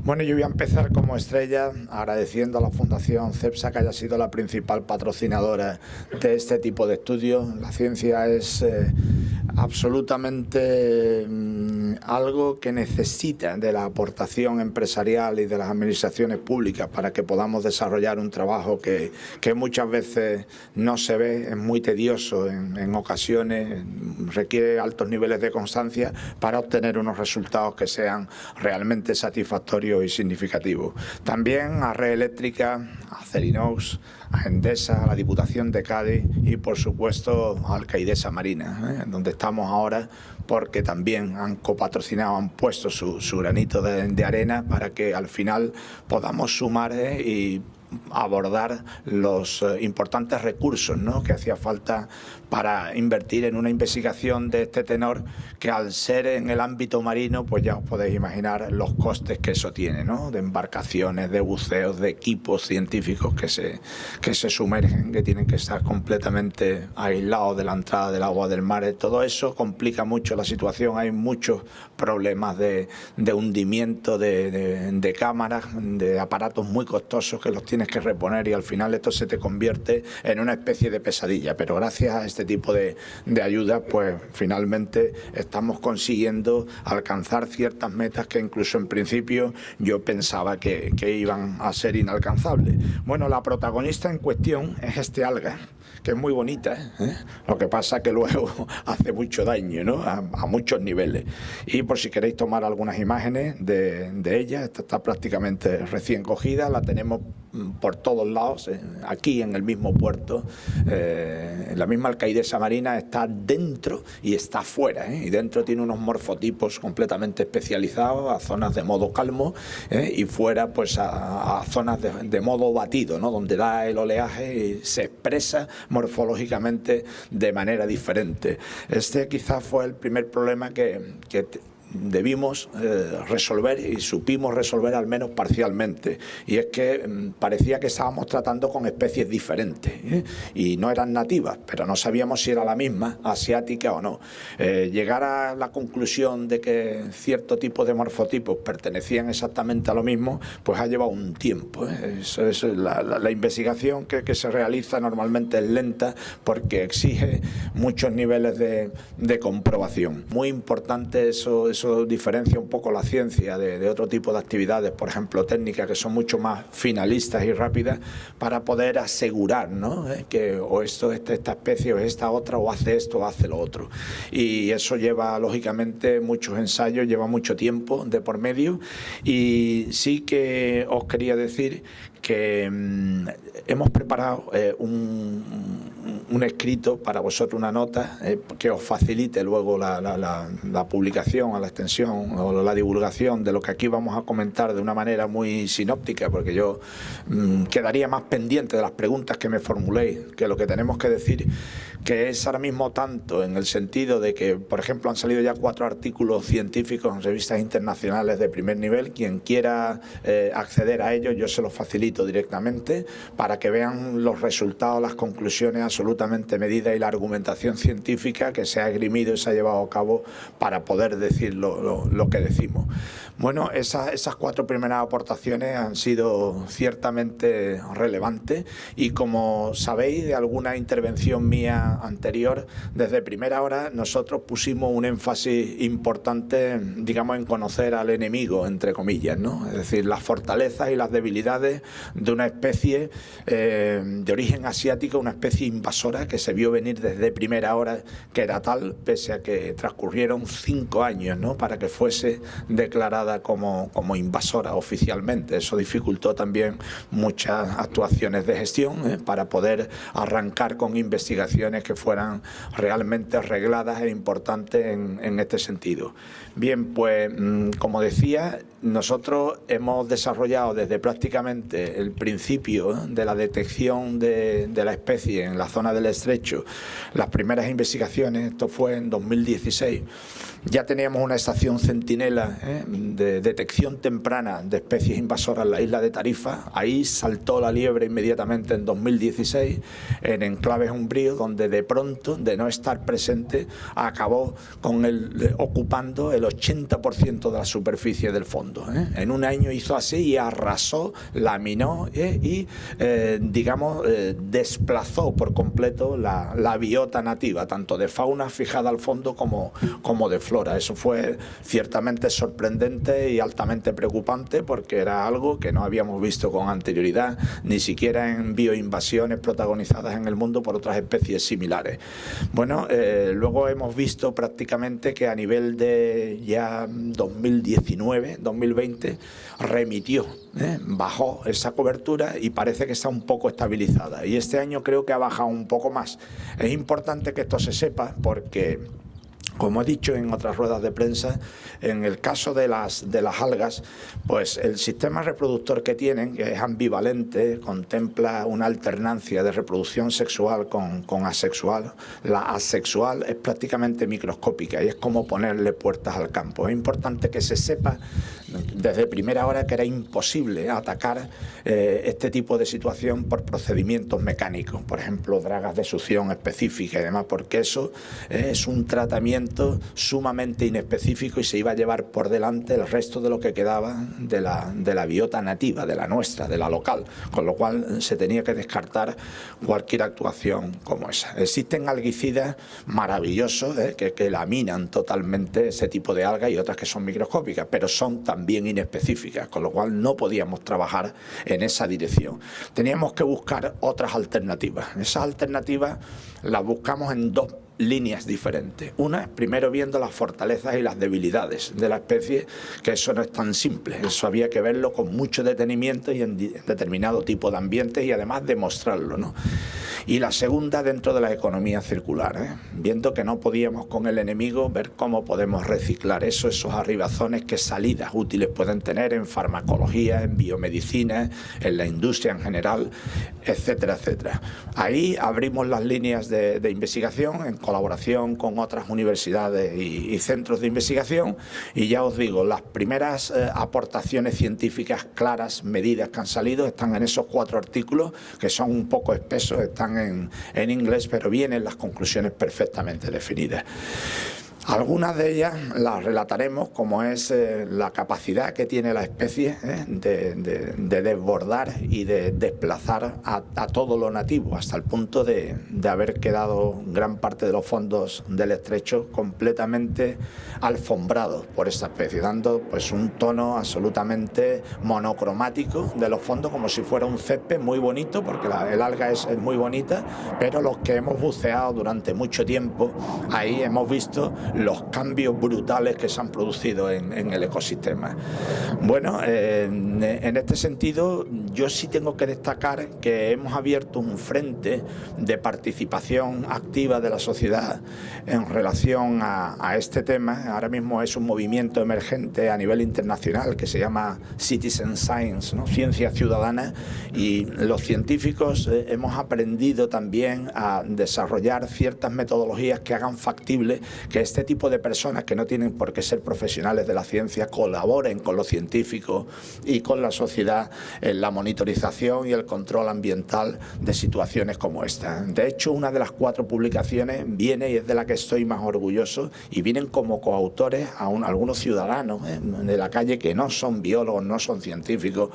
Bueno, yo voy a empezar como estrella agradeciendo a la Fundación CEPSA que haya sido la principal patrocinadora de este tipo de estudios. La ciencia es absolutamente algo que necesita de la aportación empresarial y de las administraciones públicas para que podamos desarrollar un trabajo que muchas veces no se ve, es muy tedioso en ocasiones, requiere altos niveles de constancia para obtener unos resultados que sean realmente satisfactorios y significativos. También a Red Eléctrica, a Acerinox, a Endesa, a la Diputación de Cádiz y, por supuesto, a Alcaidesa Marina, donde estamos ahora, porque también han copatrocinado, han puesto su granito de arena para que al final podamos sumar y abordar los importantes recursos, ¿no?, que hacía falta para invertir en una investigación de este tenor, que al ser en el ámbito marino, pues ya os podéis imaginar los costes que eso tiene, ¿no?, de embarcaciones, de buceos, de equipos científicos que se sumergen, que tienen que estar completamente aislados de la entrada del agua del mar. Todo eso complica mucho la situación. Hay muchos problemas de hundimiento de cámaras, de aparatos muy costosos que los tienes que reponer, y al final esto se te convierte en una especie de pesadilla. Pero gracias a este tipo de ayudas, pues finalmente estamos consiguiendo alcanzar ciertas metas que incluso en principio yo pensaba que iban a ser inalcanzables. Bueno, la protagonista en cuestión es este alga, que es muy bonita, ¿eh? Lo que pasa que luego hace mucho daño, ¿no?, a muchos niveles. Y por si queréis tomar algunas imágenes de ella, esta está prácticamente recién cogida, la tenemos por todos lados, aquí en el mismo puerto. La misma Alcaidesa Marina está dentro y está fuera, y dentro tiene unos morfotipos completamente especializados a zonas de modo calmo, y fuera pues a zonas de modo batido, ¿no?, donde da el oleaje y se expresa morfológicamente de manera diferente. Este quizás fue el primer problema que debimos resolver, y supimos resolver al menos parcialmente, y es que parecía que estábamos tratando con especies diferentes, y no eran nativas, pero no sabíamos si era la misma, asiática o no. Llegar a la conclusión de que cierto tipo de morfotipos pertenecían exactamente a lo mismo, pues ha llevado un tiempo. Eso es la investigación que se realiza normalmente es lenta, porque exige muchos niveles de comprobación. Muy importante eso diferencia un poco la ciencia de otro tipo de actividades, por ejemplo técnicas, que son mucho más finalistas y rápidas, para poder asegurar, ¿no?, que o esta especie o esta otra, o hace esto o hace lo otro. Y eso lleva lógicamente muchos ensayos, lleva mucho tiempo de por medio. Y sí que os quería decir que hemos preparado un escrito para vosotros, una nota que os facilite luego la publicación, a la extensión o la divulgación de lo que aquí vamos a comentar de una manera muy sinóptica, porque yo quedaría más pendiente de las preguntas que me formuléis que lo que tenemos que decir, que es ahora mismo tanto en el sentido de que, por ejemplo, han salido ya 4 artículos científicos en revistas internacionales de primer nivel. Quien quiera acceder a ellos, yo se los facilito directamente para que vean los resultados, las conclusiones absolutamente medidas y la argumentación científica que se ha esgrimido y se ha llevado a cabo para poder decir lo que decimos. Bueno, esas 4 primeras aportaciones han sido ciertamente relevantes, y como sabéis de alguna intervención mía anterior, desde primera hora nosotros pusimos un énfasis importante, digamos, en conocer al enemigo, entre comillas, ¿no?, es decir, las fortalezas y las debilidades de una especie de origen asiático, una especie invasora que se vio venir desde primera hora, que era tal, pese a que transcurrieron 5 años, ¿no?, para que fuese declarada como invasora oficialmente. Eso dificultó también muchas actuaciones de gestión para poder arrancar con investigaciones que fueran realmente regladas e importantes en este sentido. Bien, pues como decía, nosotros hemos desarrollado desde prácticamente el principio de la detección de la especie en la zona del estrecho las primeras investigaciones. Esto fue en 2016. Ya teníamos una estación centinela de detección temprana de especies invasoras en la isla de Tarifa. Ahí saltó la liebre inmediatamente en 2016 en enclaves umbríos, donde de pronto, de no estar presente, acabó con ocupando el 80% de la superficie del fondo. fondo. En un año hizo así y arrasó, laminó y digamos, desplazó por completo la biota nativa, tanto de fauna fijada al fondo como de flora. Eso fue ciertamente sorprendente y altamente preocupante, porque era algo que no habíamos visto con anterioridad, ni siquiera en bioinvasiones protagonizadas en el mundo por otras especies similares. Bueno, luego hemos visto prácticamente que a nivel de ya 2019, 2020, remitió, bajó esa cobertura y parece que está un poco estabilizada. Y este año creo que ha bajado un poco más. Es importante que esto se sepa porque, como he dicho en otras ruedas de prensa, en el caso de las algas, pues el sistema reproductor que tienen, que es ambivalente, contempla una alternancia de reproducción sexual con asexual. La asexual es prácticamente microscópica y es como ponerle puertas al campo. Es importante que se sepa desde primera hora que era imposible atacar este tipo de situación por procedimientos mecánicos, por ejemplo, dragas de succión específicas y demás, porque eso es un tratamiento sumamente inespecífico y se iba a llevar por delante el resto de lo que quedaba de la biota nativa, de la nuestra, de la local, con lo cual se tenía que descartar cualquier actuación como esa. Existen algicidas maravillosos que laminan totalmente ese tipo de algas y otras que son microscópicas, pero son también inespecíficas, con lo cual no podíamos trabajar en esa dirección. Teníamos que buscar otras alternativas. Esas alternativas las buscamos en dos líneas diferentes. Una, primero viendo las fortalezas y las debilidades de la especie, que eso no es tan simple, eso había que verlo con mucho detenimiento y en determinado tipo de ambientes y además demostrarlo, ¿no? Y la segunda, dentro de la economía circular, viendo que no podíamos con el enemigo, ver cómo podemos reciclar esos arribazones, qué salidas útiles pueden tener en farmacología, en biomedicina, en la industria en general, etcétera, etcétera. Ahí abrimos las líneas de investigación en colaboración con otras universidades y centros de investigación, y ya os digo, las primeras aportaciones científicas claras, medidas que han salido, están en esos 4 artículos, que son un poco espesos, están en inglés, pero vienen las conclusiones perfectamente definidas. Algunas de ellas las relataremos, como es la capacidad que tiene la especie de desbordar y de desplazar a todo lo nativo, hasta el punto de haber quedado gran parte de los fondos del estrecho completamente alfombrados por esta especie, dando pues un tono absolutamente monocromático de los fondos, como si fuera un césped muy bonito, porque el alga es muy bonita, pero los que hemos buceado durante mucho tiempo, ahí hemos visto los cambios brutales que se han producido en el ecosistema. Bueno, en este sentido, yo sí tengo que destacar que hemos abierto un frente de participación activa de la sociedad en relación a este tema. Ahora mismo es un movimiento emergente a nivel internacional que se llama Citizen Science, ¿no? Ciencia ciudadana, y los científicos hemos aprendido también a desarrollar ciertas metodologías que hagan factible que este tipo de personas, que no tienen por qué ser profesionales de la ciencia, colaboren con los científicos y con la sociedad en la monitorización y el control ambiental de situaciones como esta. De hecho, una de las 4 publicaciones viene, y es de la que estoy más orgulloso, y vienen como coautores algunos ciudadanos de la calle que no son biólogos, no son científicos,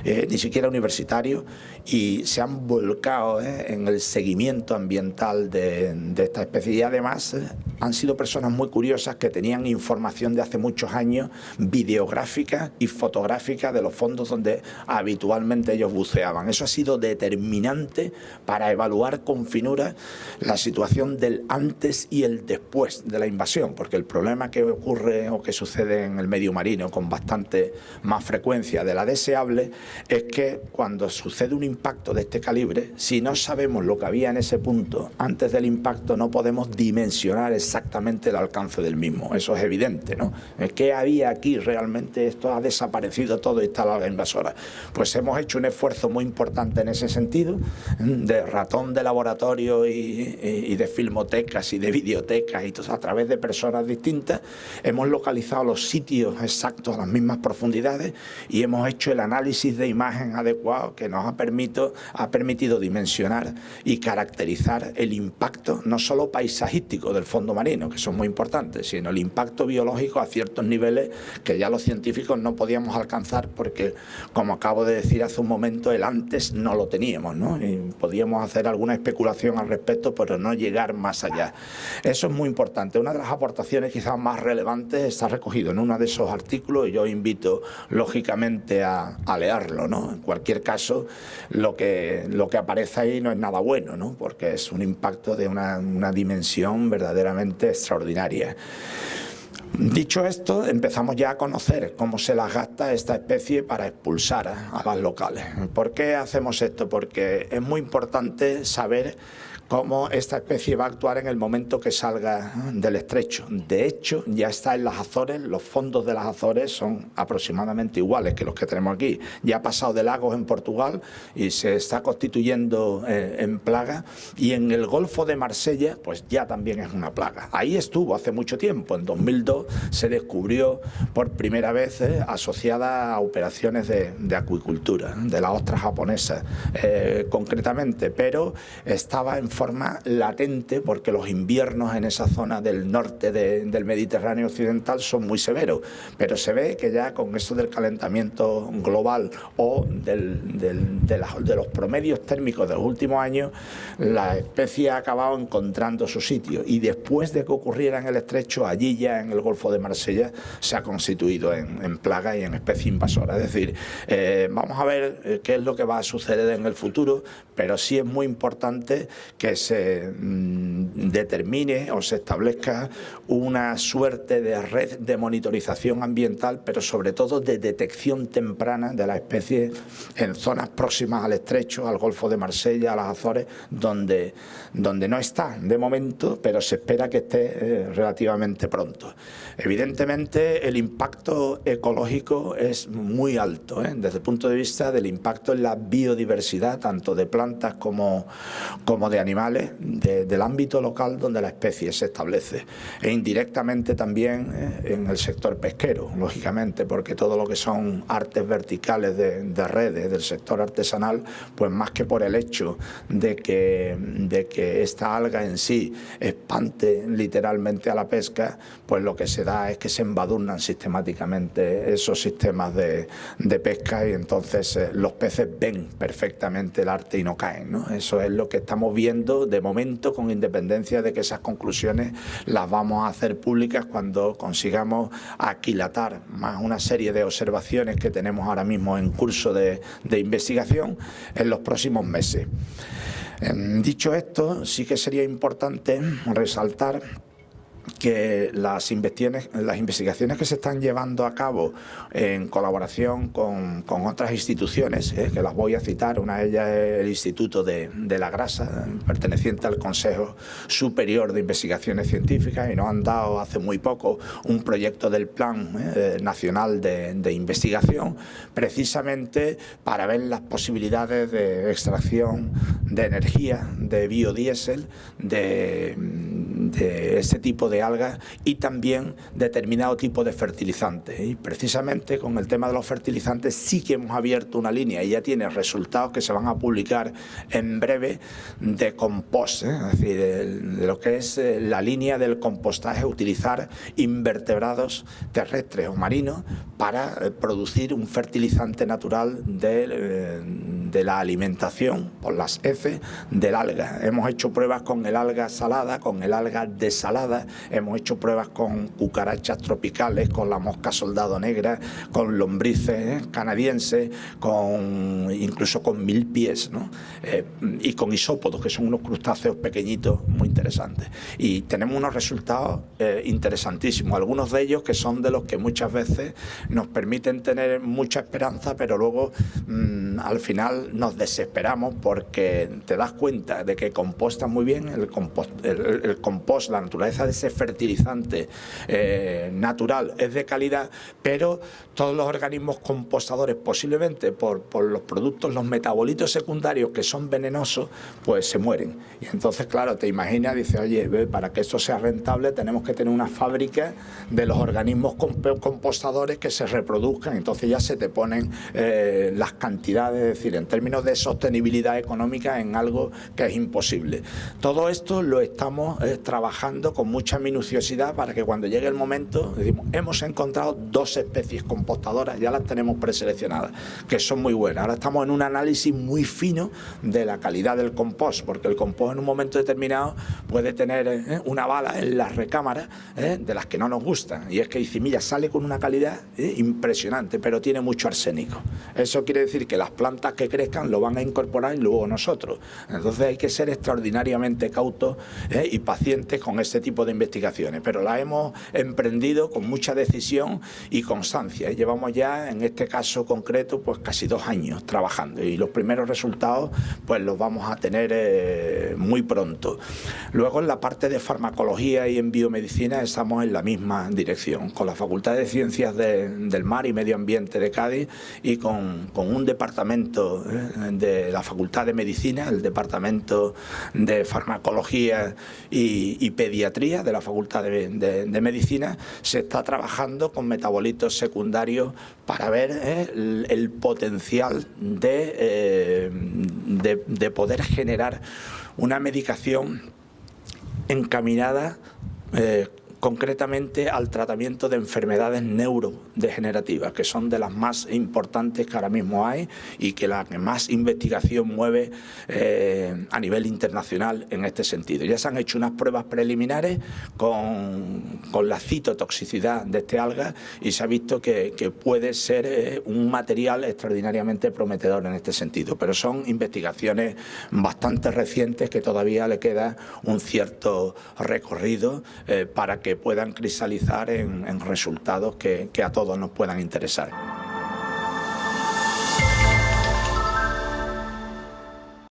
ni siquiera universitarios, y se han volcado en el seguimiento ambiental de esta especie, y además han sido personas muy curiosas que tenían información de hace muchos años, videográfica y fotográfica, de los fondos donde habitualmente ellos buceaban. Eso ha sido determinante para evaluar con finura la situación del antes y el después de la invasión, porque el problema que ocurre o que sucede en el medio marino con bastante más frecuencia de la deseable es que cuando sucede un impacto de este calibre, si no sabemos lo que había en ese punto antes del impacto, no podemos dimensionar exactamente el alcance del mismo. Eso es evidente, ¿no? ¿Qué había aquí realmente? Esto ha desaparecido todo y está la alga invasora. Pues hemos hecho un esfuerzo muy importante en ese sentido, de ratón de laboratorio y de filmotecas y de videotecas, y todo, a través de personas distintas hemos localizado los sitios exactos a las mismas profundidades y hemos hecho el análisis de imagen adecuado que nos ha permitido dimensionar y caracterizar el impacto no solo paisajístico del fondo marino, marino, que son muy importantes, sino el impacto biológico a ciertos niveles que ya los científicos no podíamos alcanzar porque, como acabo de decir hace un momento, el antes no lo teníamos, ¿no? Y podíamos hacer alguna especulación al respecto, pero no llegar más allá. Eso es muy importante. Una de las aportaciones quizás más relevantes está recogido en uno de esos artículos y yo invito lógicamente a leerlo, ¿no? En cualquier caso, lo que aparece ahí no es nada bueno, ¿no? Porque es un impacto de una dimensión verdaderamente extraordinaria. Dicho esto, empezamos ya a conocer cómo se las gasta esta especie para expulsar a las locales. ¿Por qué hacemos esto? Porque es muy importante saber cómo esta especie va a actuar en el momento que salga del estrecho. De hecho, ya está en las Azores, los fondos de las Azores son aproximadamente iguales que los que tenemos aquí. Ya ha pasado de Lagos en Portugal y se está constituyendo en plaga, y en el Golfo de Marsella pues ya también es una plaga. Ahí estuvo hace mucho tiempo, en 2002 se descubrió por primera vez asociada a operaciones de acuicultura, de la ostra japonesa concretamente, pero estaba en forma latente porque los inviernos en esa zona del norte del Mediterráneo occidental son muy severos, pero se ve que ya con eso del calentamiento global o de los promedios térmicos de los últimos años, la especie ha acabado encontrando su sitio, y después de que ocurriera en el estrecho, allí ya en el Golfo de Marsella se ha constituido en plaga y en especie invasora. Es decir, vamos a ver qué es lo que va a suceder en el futuro, pero sí es muy importante que se determine o se establezca una suerte de red de monitorización ambiental, pero sobre todo de detección temprana de la especie en zonas próximas al estrecho, al Golfo de Marsella, a las Azores, donde no está de momento, pero se espera que esté relativamente pronto. Evidentemente, el impacto ecológico es muy alto, desde el punto de vista del impacto en la biodiversidad, tanto de plantas como de animales, del ámbito local donde la especie se establece, e indirectamente también en el sector pesquero, lógicamente, porque todo lo que son artes verticales de redes del sector artesanal, pues más que por el hecho de que esta alga en sí espante literalmente a la pesca, pues lo que se da es que se embadurnan sistemáticamente esos sistemas de pesca, y entonces los peces ven perfectamente el arte y no caen, ¿no? Eso es lo que estamos viendo de momento, con independencia de que esas conclusiones las vamos a hacer públicas cuando consigamos aquilatar más una serie de observaciones que tenemos ahora mismo en curso de investigación en los próximos meses. Dicho esto, sí que sería importante resaltar que las investigaciones que se están llevando a cabo en colaboración con otras instituciones, que las voy a citar, una de ellas es el Instituto de la Grasa, perteneciente al Consejo Superior de Investigaciones Científicas, y nos han dado hace muy poco un proyecto del Plan Nacional de Investigación, precisamente para ver las posibilidades de extracción de energía, de biodiesel, de ese tipo de algas, y también determinado tipo de fertilizantes. Y precisamente con el tema de los fertilizantes sí que hemos abierto una línea y ya tiene resultados que se van a publicar en breve de compost, es decir, de lo que es la línea del compostaje, utilizar invertebrados terrestres o marinos para producir un fertilizante natural de la alimentación por las heces del alga. Hemos hecho pruebas con el alga salada, con el alga desalada, hemos hecho pruebas con cucarachas tropicales, con la mosca soldado negra, con lombrices canadienses, incluso con milpies, ¿no? Y con isópodos, que son unos crustáceos pequeñitos muy interesantes. Y tenemos unos resultados interesantísimos, algunos de ellos que son de los que muchas veces nos permiten tener mucha esperanza, pero luego al final nos desesperamos porque te das cuenta de que composta muy bien, el compost, la naturaleza de ese fertilizante natural es de calidad, pero todos los organismos compostadores, posiblemente por los productos, los metabolitos secundarios que son venenosos, pues se mueren. Y entonces, claro, te imaginas, dices, oye, para que esto sea rentable tenemos que tener una fábrica de los organismos compostadores que se reproduzcan, entonces ya se te ponen las cantidades, es decir, entonces términos de sostenibilidad económica en algo que es imposible. Todo esto lo estamos trabajando con mucha minuciosidad para que cuando llegue el momento, decimos, hemos encontrado 2 especies compostadoras, ya las tenemos preseleccionadas, que son muy buenas. Ahora estamos en un análisis muy fino de la calidad del compost, porque el compost en un momento determinado puede tener una bala en las recámaras de las que no nos gustan, y es que Icimilla sale con una calidad impresionante, pero tiene mucho arsénico. Eso quiere decir que las plantas que crezcan lo van a incorporar y luego nosotros. Entonces hay que ser extraordinariamente cautos y pacientes con este tipo de investigaciones, pero las hemos emprendido con mucha decisión y constancia. Llevamos ya, en este caso concreto, pues casi 2 años trabajando, y los primeros resultados pues los vamos a tener muy pronto. Luego, en la parte de farmacología y en biomedicina estamos en la misma dirección, con la Facultad de Ciencias del Mar y Medio Ambiente de Cádiz y con un departamento de la Facultad de Medicina, el departamento de Farmacología y Pediatría de la Facultad de Medicina. Se está trabajando con metabolitos secundarios para ver el potencial de poder generar una medicación encaminada concretamente al tratamiento de enfermedades neurodegenerativas, que son de las más importantes que ahora mismo hay y que la que más investigación mueve a nivel internacional en este sentido. Ya se han hecho unas pruebas preliminares con la citotoxicidad de este alga y se ha visto que puede ser un material extraordinariamente prometedor en este sentido, pero son investigaciones bastante recientes que todavía le queda un cierto recorrido para que puedan cristalizar en resultados que a todos nos puedan interesar.